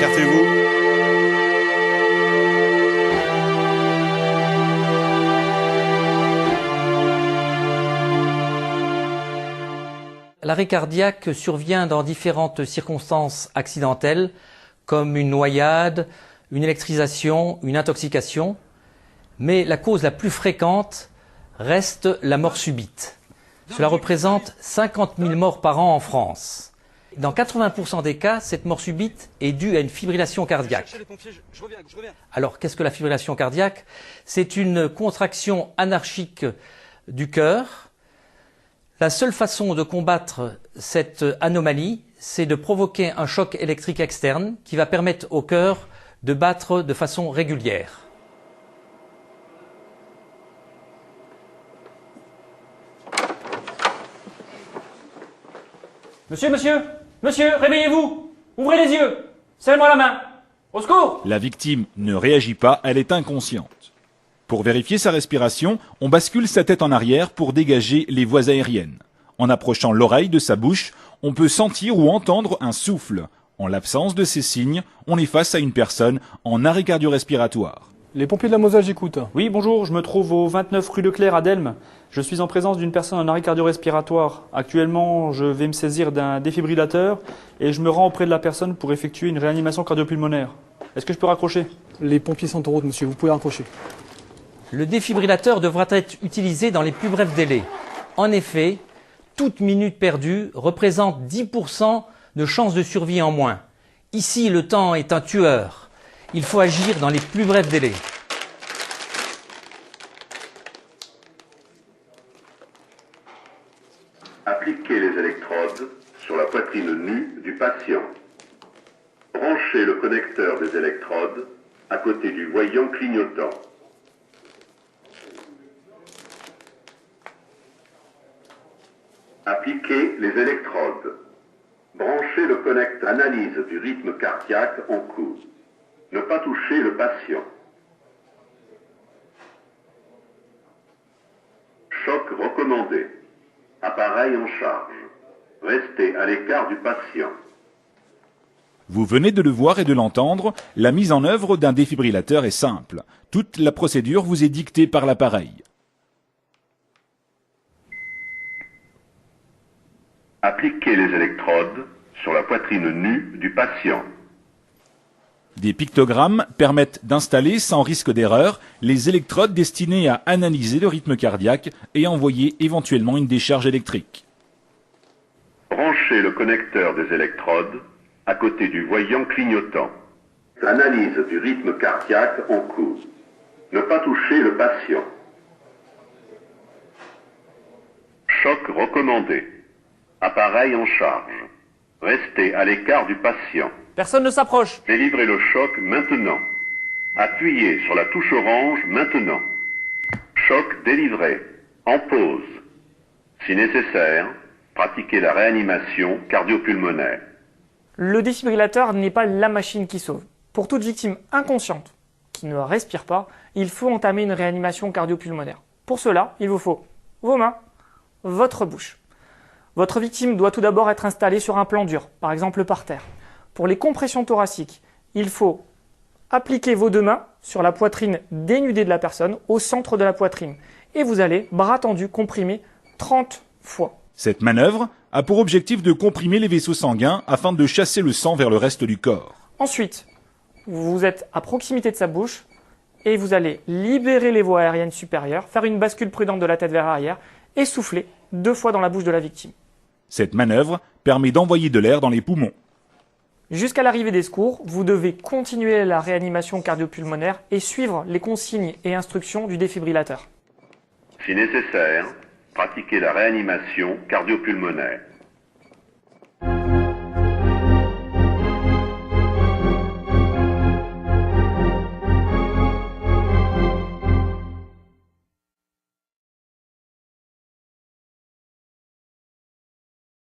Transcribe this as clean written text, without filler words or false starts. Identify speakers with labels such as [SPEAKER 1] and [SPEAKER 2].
[SPEAKER 1] Écartez-vous.
[SPEAKER 2] L'arrêt cardiaque survient dans différentes circonstances accidentelles, comme une noyade, une électrisation, une intoxication, mais la cause la plus fréquente reste la mort subite. Cela représente 50 000 morts par an en France. Dans 80% des cas, cette mort subite est due à une fibrillation cardiaque. Alors, qu'est-ce que la fibrillation cardiaque? C'est une contraction anarchique du cœur. La seule façon de combattre cette anomalie, c'est de provoquer un choc électrique externe qui va permettre au cœur de battre de façon régulière.
[SPEAKER 3] Monsieur, réveillez-vous! Ouvrez les yeux! Serrez-moi la main! Au secours!
[SPEAKER 4] La victime ne réagit pas, elle est inconsciente. Pour vérifier sa respiration, on bascule sa tête en arrière pour dégager les voies aériennes. En approchant l'oreille de sa bouche, on peut sentir ou entendre un souffle. En l'absence de ces signes, on est face à une personne en arrêt cardio-respiratoire.
[SPEAKER 5] Les pompiers de la Moselle, j'écoute.
[SPEAKER 3] Oui, bonjour, je me trouve au 29 rue Leclerc à Delme. Je suis en présence d'une personne en arrêt cardio-respiratoire. Actuellement, je vais me saisir d'un défibrillateur et je me rends auprès de la personne pour effectuer une réanimation cardiopulmonaire. Est-ce que je peux raccrocher?
[SPEAKER 5] Les pompiers sont en route, monsieur, vous pouvez raccrocher.
[SPEAKER 2] Le défibrillateur devra être utilisé dans les plus brefs délais. En effet, toute minute perdue représente 10% de chances de survie en moins. Ici, le temps est un tueur. Il faut agir dans les plus brefs délais.
[SPEAKER 6] Appliquez les électrodes sur la poitrine nue du patient. Branchez le connecteur des électrodes à côté du voyant clignotant. Appliquez les électrodes. Branchez le connecteur. Analyse du rythme cardiaque en cours. Ne pas toucher le patient. Choc recommandé. Appareil en charge. Restez à l'écart du patient.
[SPEAKER 4] Vous venez de le voir et de l'entendre, la mise en œuvre d'un défibrillateur est simple. Toute la procédure vous est dictée par l'appareil.
[SPEAKER 6] Appliquez les électrodes sur la poitrine nue du patient.
[SPEAKER 4] Des pictogrammes permettent d'installer sans risque d'erreur les électrodes destinées à analyser le rythme cardiaque et envoyer éventuellement une décharge électrique.
[SPEAKER 6] Branchez le connecteur des électrodes à côté du voyant clignotant. Analyse du rythme cardiaque en cours. Ne pas toucher le patient. Choc recommandé. Appareil en charge. Restez à l'écart du patient.
[SPEAKER 3] Personne ne s'approche.
[SPEAKER 6] Délivrez le choc maintenant. Appuyez sur la touche orange maintenant. Choc délivré. En pause. Si nécessaire, pratiquez la réanimation cardiopulmonaire.
[SPEAKER 7] Le défibrillateur n'est pas la machine qui sauve. Pour toute victime inconsciente qui ne respire pas, il faut entamer une réanimation cardiopulmonaire. Pour cela, il vous faut vos mains, votre bouche. Votre victime doit tout d'abord être installée sur un plan dur, par exemple par terre. Pour les compressions thoraciques, il faut appliquer vos deux mains sur la poitrine dénudée de la personne, au centre de la poitrine. Et vous allez, bras tendus, comprimer 30 fois.
[SPEAKER 4] Cette manœuvre a pour objectif de comprimer les vaisseaux sanguins afin de chasser le sang vers le reste du corps.
[SPEAKER 7] Ensuite, vous êtes à proximité de sa bouche et vous allez libérer les voies aériennes supérieures, faire une bascule prudente de la tête vers l'arrière et souffler 2 fois dans la bouche de la victime.
[SPEAKER 4] Cette manœuvre permet d'envoyer de l'air dans les poumons.
[SPEAKER 7] Jusqu'à l'arrivée des secours, vous devez continuer la réanimation cardiopulmonaire et suivre les consignes et instructions du défibrillateur.
[SPEAKER 6] Si nécessaire, pratiquez la réanimation cardiopulmonaire.